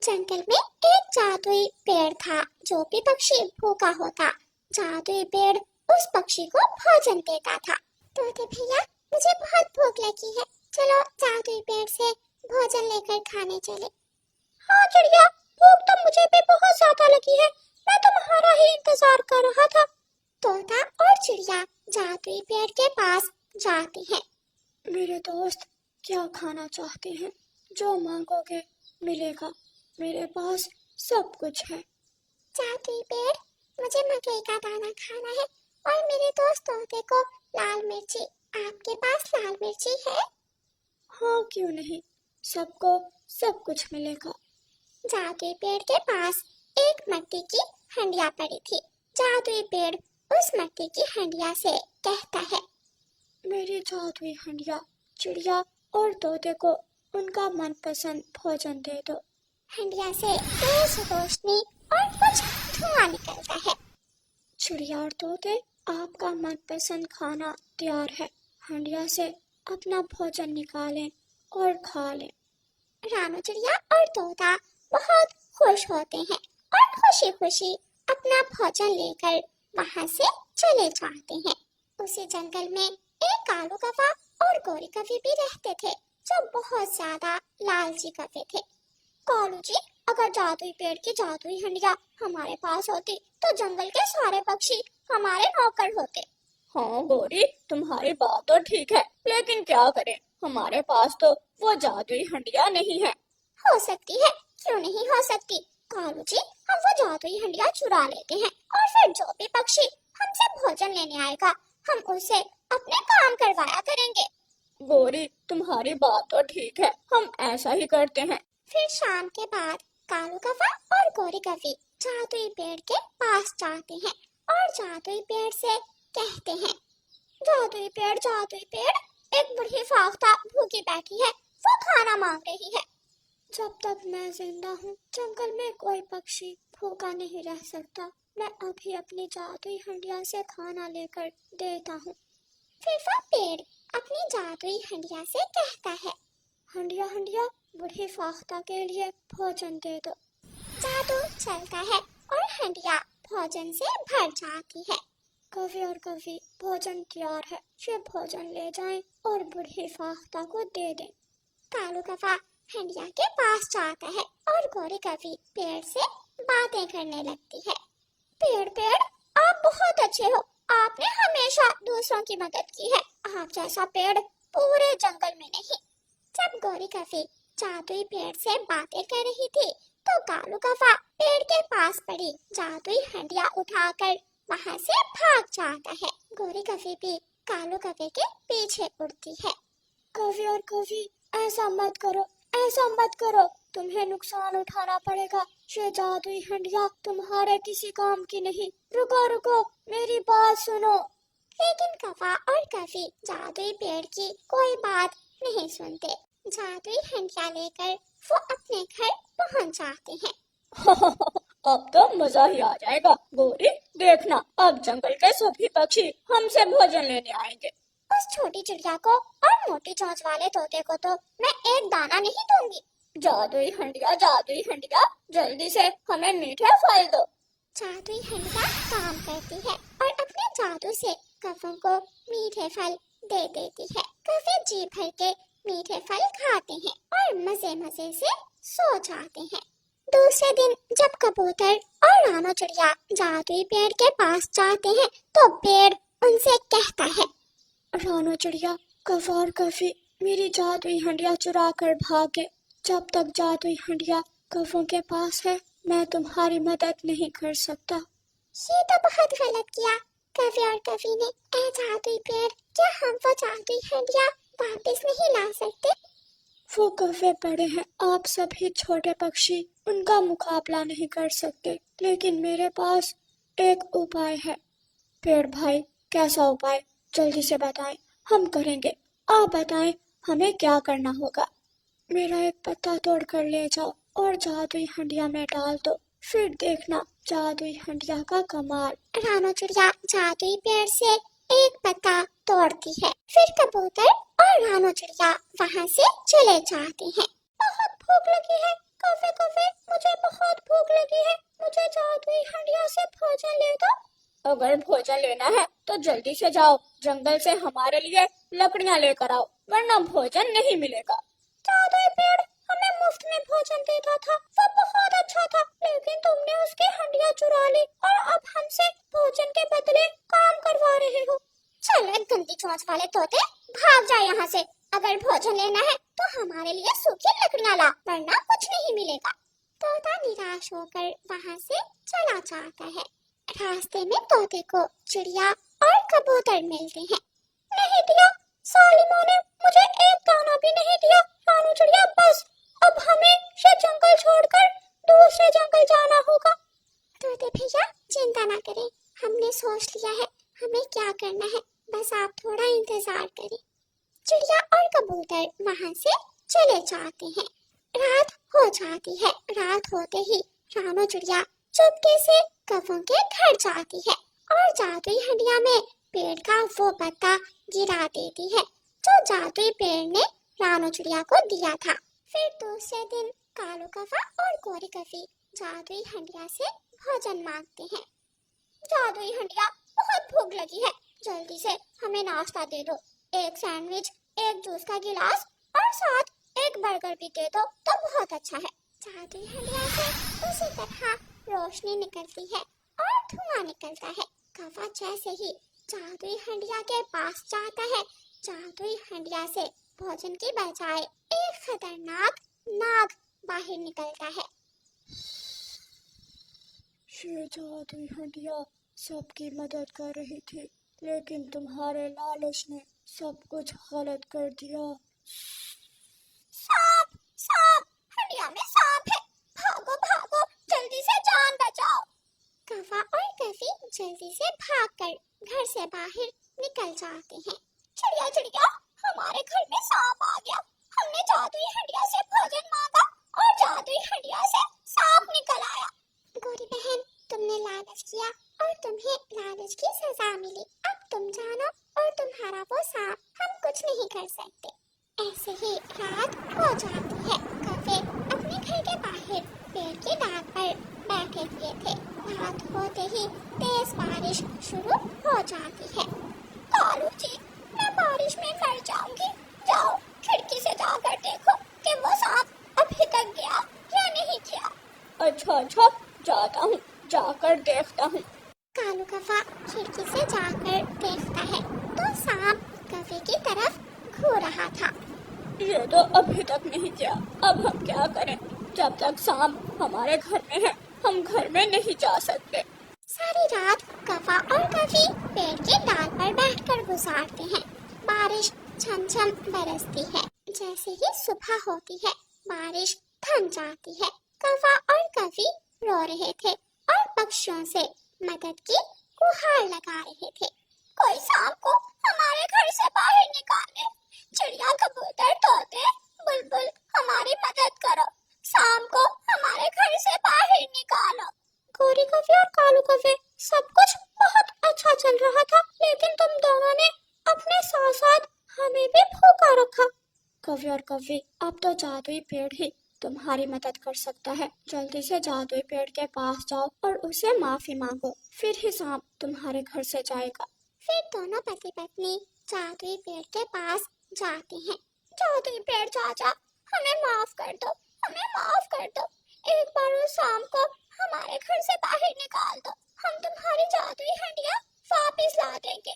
जंगल में एक जादुई पेड़ था। जो भी पक्षी भूखा होता, जादुई पेड़ उस पक्षी को भोजन देता था। तोते भैया, मुझे बहुत भूख लगी है, चलो जादुई पेड़ से भोजन लेकर खाने चले। हाँ चिड़िया, भूख तो मुझे भी बहुत ज्यादा लगी है, मैं तुम्हारा ही इंतजार कर रहा था। तोता और चिड़िया जादुई पेड़ के पास जाते हैं। मेरे दोस्त, क्या खाना चाहते हैं? जो मांगोगे मिलेगा, मेरे पास सब कुछ है। जादुई पेड़, मुझे मकई का दाना खाना है और मेरे दोस्त तोते को लाल मिर्ची। आपके पास लाल मिर्ची है? हाँ, क्यों नहीं, सबको सब कुछ मिलेगा। जादुई पेड़ के पास एक मिट्टी की हंडिया पड़ी थी। जादुई पेड़ उस मिट्टी की हंडिया से कहता है, मेरी जादुई हंडिया, चिड़िया और तोते को उनका मनपसंद भोजन दे दो। हंडिया से तेज रोशनी और कुछ धुआं निकलता है। चिड़िया और तोते, आपका मनपसंद खाना तैयार है। हंडिया से अपना भोजन निकालें और खा लें। रानू चिड़िया और तोता बहुत खुश होते हैं और खुशी खुशी अपना भोजन लेकर वहां से चले जाते हैं। उसी जंगल में एक कालू कौवा और गोरी कौवी भी रहते थे, जो बहुत ज्यादा लालची कौवे थे। कालू जी, अगर जादुई पेड़ की जादुई हंडिया हमारे पास होती तो जंगल के सारे पक्षी हमारे नौकर होते। हाँ गोरी, तुम्हारी बात तो ठीक है, लेकिन क्या करें, हमारे पास तो वो जादुई हंडिया नहीं है। हो सकती है, क्यों नहीं हो सकती। कालू जी, हम वो जादुई हंडिया चुरा लेते हैं और फिर जो भी पक्षी हमसे भोजन लेने आएगा, हम उसे अपने काम करवाया करेंगे। गोरी, तुम्हारी बात तो ठीक है, हम ऐसा ही करते हैं। फिर शाम के बाद कालू कौवा और गोरी कौवी जादुई पेड़ के पास जाते हैं और जादुई पेड़ से कहते हैं, जादुई पेड़, एक बूढ़ी फाख्ता भूखी बैठी है, वो खाना मांग रही है। जब तक मैं जिंदा हूँ, जंगल में कोई पक्षी भूखा नहीं रह सकता। मैं अभी अपनी जादुई हंडिया से खाना लेकर देता हूँ। फिर वह पेड़ अपनी जादुई हंडिया से कहता है, हंडिया हंडिया, बूढ़ी फाख्ता के लिए भोजन दे दो। जादू चलता है और हंडिया भोजन से भर जाती है। कवि और कवि, भोजन तैयार है, ये भोजन ले जाएं और बूढ़ी फाख्ता को दे दें। कालू कौवा हंडिया के पास जाता है और गोरी कौवी पेड़ से बातें करने लगती है। पेड़, आप बहुत अच्छे हो, आपने हमेशा दूसरों की मदद की है, आप जैसा पेड़ पूरे जंगल में नहीं। जब गोरी कौवी जादुई पेड़ से बातें कर रही थी, तो कालू कौवा पेड़ के पास पड़ी जादुई हंडिया उठाकर वहां से भाग जाता है। गोरी कौवी भी कालू कौवे के पीछे उड़ती है। कवि और कवि, ऐसा मत करो, ऐसा मत करो, तुम्हें नुकसान उठाना पड़ेगा। ये जादुई हंडिया तुम्हारे किसी काम की नहीं। रुको रुको, मेरी बात सुनो। लेकिन कौवा और कवि जादुई पेड़ की कोई बात नहीं सुनते। जादुई हंडिया लेकर वो अपने घर पहुंच जाते हैं। अब तो मजा ही आ जाएगा। गोरी, देखना, अब जंगल के सभी पक्षी हमसे भोजन लेने आएंगे। उस छोटी चिड़िया को और मोटी चोंच वाले तोते को तो मैं एक दाना नहीं दूंगी। जादुई हंडिया, जल्दी से हमें मीठे फल दो। जादुई हंडिया काम करती है और अपने जादू से कौवों को मीठे फल दे देती है। कौवे जी भर के मीठे फल खाते हैं और मजे मजे से सो जाते हैं। दूसरे दिन जब कबूतर और रानो चिड़िया जादुई पेड़ के पास जाते हैं, तो पेड़ उनसे कहता है, रानो चिड़िया, कौवा और कवि मेरी जादुई हंडिया चुरा कर भागे। जब तक जादुई हंडिया कौवों के पास है, मैं तुम्हारी मदद नहीं कर सकता। ये तो बहुत गलत किया कवि और कवि ने। ऐ जादुई पेड़, क्या हम वो जादुई हंडिया वापस नहीं ला सकते? वो कौवे बड़े हैं, आप सभी छोटे पक्षी उनका मुकाबला नहीं कर सकते, लेकिन मेरे पास एक उपाय है। पेड़ भाई, कैसा उपाय? जल्दी से बताएं, हम करेंगे। आप बताएं, हमें क्या करना होगा? मेरा एक पत्ता तोड़ कर ले जाओ और जादुई हंडिया में डाल दो, फिर देखना जादुई हंडिया का कमाल। रानो चिड़िया जादुई पेड़ से एक पत्ता तोड़ती है। फिर कबूतर और रानो चिड़िया वहाँ से चले जाते हैं। बहुत भूख लगी है, कफे कफे मुझे बहुत भूख लगी है, मुझे जादुई हंडिया से भोजन ले दो। अगर भोजन लेना है तो जल्दी से जाओ, जंगल से हमारे लिए लकड़ियां लेकर आओ, वरना भोजन नहीं मिलेगा। जादुई पेड़ हमें मुफ्त में भोजन देता था, वो बहुत अच्छा था, लेकिन तुमने उसकी हंडिया चुरा ली और अब हमसे भोजन के बदले काम करवा रहे हो। चलो गंदी चोंच वाले तोते, भाग जा यहाँ से। अगर भोजन लेना है तो हमारे लिए सूखी लकड़ियां ला, वरना कुछ नहीं मिलेगा। तोता निराश होकर वहाँ से चला जाता है। रास्ते में तोते को चिड़िया और कबूतर मिलते हैं। नहीं दिया, सालिमों ने मुझे एक दाना भी नहीं दिया। रानू चिड़िया बस, अब हमें ये जंगल छोड़कर दूसरे जंगल जाना होगा। तोते भैया चिंता ना करें, हमने सोच लिया है हमें क्या करना है, बस आप थोड़ा इंतजार करें। चिड़िया और कबूतर वहाँ से चले जाते हैं। रात हो जाती है। रात होते ही रानू चिड़िया चुपके से कौवों के घर जाती है और जादुई हंडिया में पेड़ का वो पत्ता गिरा देती है जो जादुई पेड़ ने रानू चिड़िया को दिया था। फिर दूसरे दिन कालू कौवा और गोरी कौवी जादुई हंडिया से भोजन मांगते हैं। जादुई हंडिया, बहुत भूख लगी है, जल्दी से हमें नाश्ता दे दो। एक सैंडविच, एक जूस का गिलास और साथ एक बर्गर भी दे दो तो बहुत अच्छा है। जादुई हंडिया से उसी तरह रोशनी निकलती है और धुआं निकलता है। कौवा जैसे ही जादुई हंडिया के पास जाता है, जादुई हंडिया से भोजन की बजाय एक खतरनाक नाग बाहर निकलता है। ये जादुई हंडिया सबकी मदद कर रही थी, लेकिन तुम्हारे लालच ने सब कुछ गलत कर दिया। सांप, सांप, हंडिया में सांप है, भागो भागो, जल्दी से जान बचाओ। कौवा और कौवी जल्दी से भागकर घर से बाहर निकल जाते हैं। चिड़िया चिड़िया, हमारे घर में सांप आ गया, हमने जादुई हंडिया से भोजन मांगा और जादुई हंडिया से सांप निकल आया। गोरी बहन, तुमने लालच किया और तुम्हें लालच की सजा मिली। अब तुम जानो और तुम्हारा वो सांप हम कुछ नहीं कर सकते। ऐसे ही रात हो जाती है। कौवे अपने घर के बाहर पेड़ की डाल पर बैठे हुए थे। रात होते ही तेज बारिश शुरू हो जाती है। कालू जी, मैं बारिश में मर जाऊंगी, जाओ खिड़की से जाकर देखो कि वो सांप अभी तक गया या नहीं गया। अच्छा, जाता हूँ, जाकर देखता हूँ। कालू कौवा खिड़की से जाकर देखता है तो सांप कौवे की तरफ घूर रहा था। ये तो अभी तक नहीं गया, अब हम क्या करें? जब तक सांप हमारे घर में है, हम घर में नहीं जा सकते। सारी रात कौवा और कौवी पेड़ की डाल पर बैठकर गुजारते हैं। बारिश छम-छम बरसती है। जैसे ही सुबह होती है, बारिश थम जाती है। कौवा और कौवी रो रहे थे और पक्षियों से मदद की गुहार लगा रहे थे। कोई सांप को हमारे घर से बाहर निकाले। चिड़िया, कबूतर, तोते, बुलबुल, हमारी मदद करो। सांप को हमारे घर से बाहर निकालो। गोरी कौवी और कालू कौवे, सब कुछ बहुत अच्छा चल रहा था, लेकिन तुम दोनों ने अपने साथ साथ हमें भी भूखा रखा। कौवे और कौवी, अब तो जादुई पेड़ ही तुम्हारी मदद कर सकता है। जल्दी से जादुई पेड़ के पास जाओ और उसे माफी मांगो, फिर ही सांप तुम्हारे घर से जाएगा। फिर दोनों पति पत्नी जादुई पेड़ के पास जाते हैं। जादुई पेड़ चाचा, हमें माफ कर दो, हमें माफ कर दो। एक बार उस सांप को हमारे घर से बाहर निकाल दो, हम तुम्हारी जादुई हंडिया वापस ला देंगे।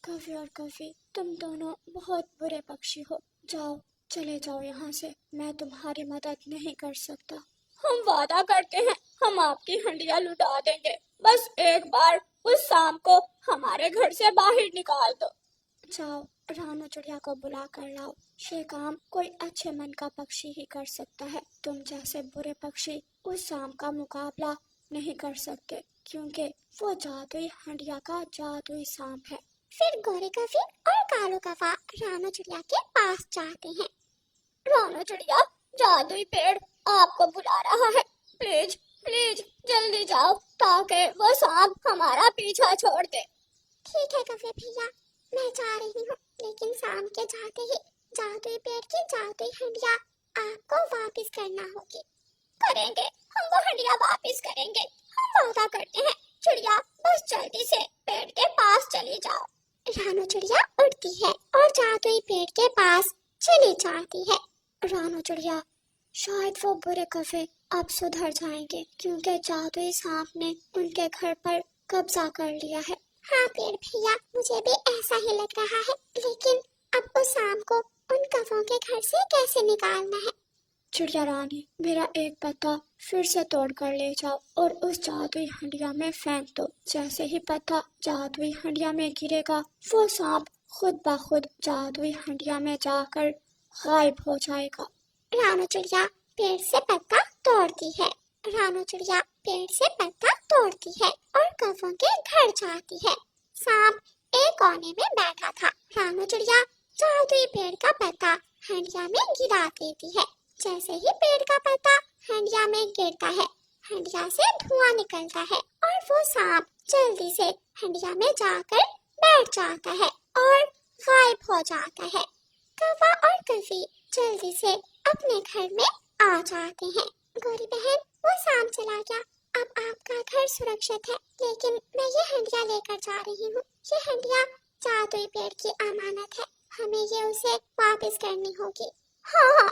कौवे और कौवी, तुम दोनों बहुत बुरे पक्षी हो, जाओ, चले जाओ यहाँ से, मैं तुम्हारी मदद नहीं कर सकता। हम वादा करते हैं, हम आपकी हंडिया लुटा देंगे, बस एक बार उस सांप को हमारे घर से बाहर निकाल दो। जाओ, रानू चिड़िया को बुला कर लाओ, ये काम कोई अच्छे मन का पक्षी ही कर सकता है। तुम जैसे बुरे पक्षी उस सांप का मुकाबला नहीं कर सकते, क्योंकि वो जादुई हंडिया का जादुई सांप है। फिर गोरी कौवी और कालू कौवा रानू चिड़िया के पास जाते हैं। रानू चिड़िया, जादुई पेड़ आपको बुला रहा है, प्लीज प्लीज जल्दी जाओ ताकि वो सांप हमारा पीछा छोड़ दे। ठीक है कौवे भैया, मैं जा रही हूँ, लेकिन सांप के जाते ही जादुई पेड़ की जादुई हंडिया आपको वापस करना होगी। کریں گے، ہم وہ ہنڈیا واپس کریں گے، ہم وعدہ کرتے ہیں۔ چڑیا بس جلدی سے پیڑ کے پاس چلی جاؤ۔ رانو چڑیا اڑتی ہے اور جادوئی پیڑ کے پاس چلی جاتی ہے۔ رانو چڑیا شاید وہ برے کفے اب سدھر جائیں گے کیونکہ جادوئی سانپ نے ان کے گھر پر قبضہ کر لیا ہے۔ ہاں پیڑ بھیا، مجھے بھی ایسا ہی لگ رہا ہے، لیکن اب اس سانپ کو ان کفوں کے گھر سے کیسے نکالنا ہے؟ چڑیا رانی، میرا ایک پتا پھر سے توڑ کر لے جاؤ اور اس جادوئی ہنڈیا میں پھینک دو۔ جیسے ہی پتا جادوئی ہنڈیا میں گرے گا، وہ سانپ خود بخود جادوئی ہنڈیا میں جا کر غائب ہو جائے گا۔ رانو چڑیا پیڑ سے پتا توڑتی ہے۔ رانو چڑیا پیڑ سے پتا توڑتی ہے اور کفوں کے گھر جاتی ہے۔ سانپ ایک کونے میں بیٹھا تھا۔ رانو چڑیا جادوئی پیڑ کا پتا ہنڈیا میں گرا دیتی ہے۔ جیسے ہی پیڑ کا پتا ہنڈیا میں گرتا ہے، ہنڈیا سے دھواں نکلتا ہے اور وہ سانپ جلدی سے ہنڈیا میں جا کر بیٹھ جاتا ہے اور غائب ہو جاتا ہے۔ کوا اور کفی جلدی سے اپنے گھر میں آ جاتے ہیں۔ گوری بہن، وہ سانپ چلا گیا، اب آپ کا گھر سرکشت ہے، لیکن میں یہ ہنڈیا لے کر جا رہی ہوں۔ یہ ہنڈیا جادوئی پیڑ کی امانت ہے، ہمیں یہ اسے واپس کرنی ہوگی۔ ہاں،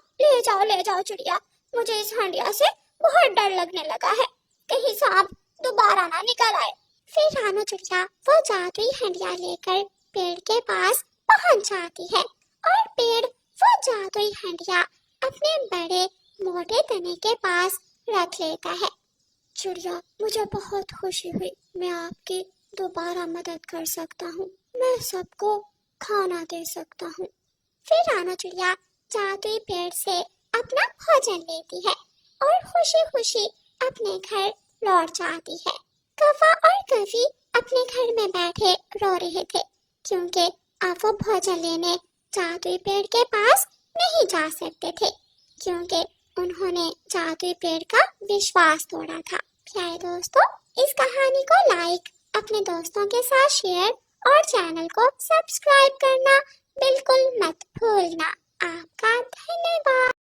لے جاؤ چڑیا، مجھے اس ہنڈیا سے بہت ڈر لگنے لگا ہے، کہیں سانپ دوبارہ نہ نکل آئے۔ پھر رانو چڑیا وہ جادوئی ہنڈیا لے کر پیڑ کے پاس پہنچ جاتی ہے اور پیڑ وہ جادوئی ہنڈیا اپنے بڑے موٹے تنے کے پاس رکھ لیتا ہے۔ چڑیا، مجھے بہت خوشی ہوئی، میں آپ کی دوبارہ مدد کر سکتا ہوں، میں سب کو کھانا دے سکتا ہوں۔ پھر رانو چڑیا جادوئی پیڑ سے اپنا بھوجن لیتی ہے اور خوشی خوشی اپنے گھر لوٹ جاتی ہے۔ کوا اور کفی اپنے گھر میں بیٹھے رو رہے تھے کیونکہ اب وہ بھوجن لینے جادوئی پیڑ کے پاس نہیں جا سکتے تھے کیونکہ انہوں نے جادوئی پیڑ کا وشواس توڑا تھا۔ پیارے دوستو، اس کہانی کو لائک، اپنے دوستوں کے ساتھ شیئر اور چینل کو سبسکرائب کرنا بالکل مت بھولنا۔ آپ کا دھنیہ واد۔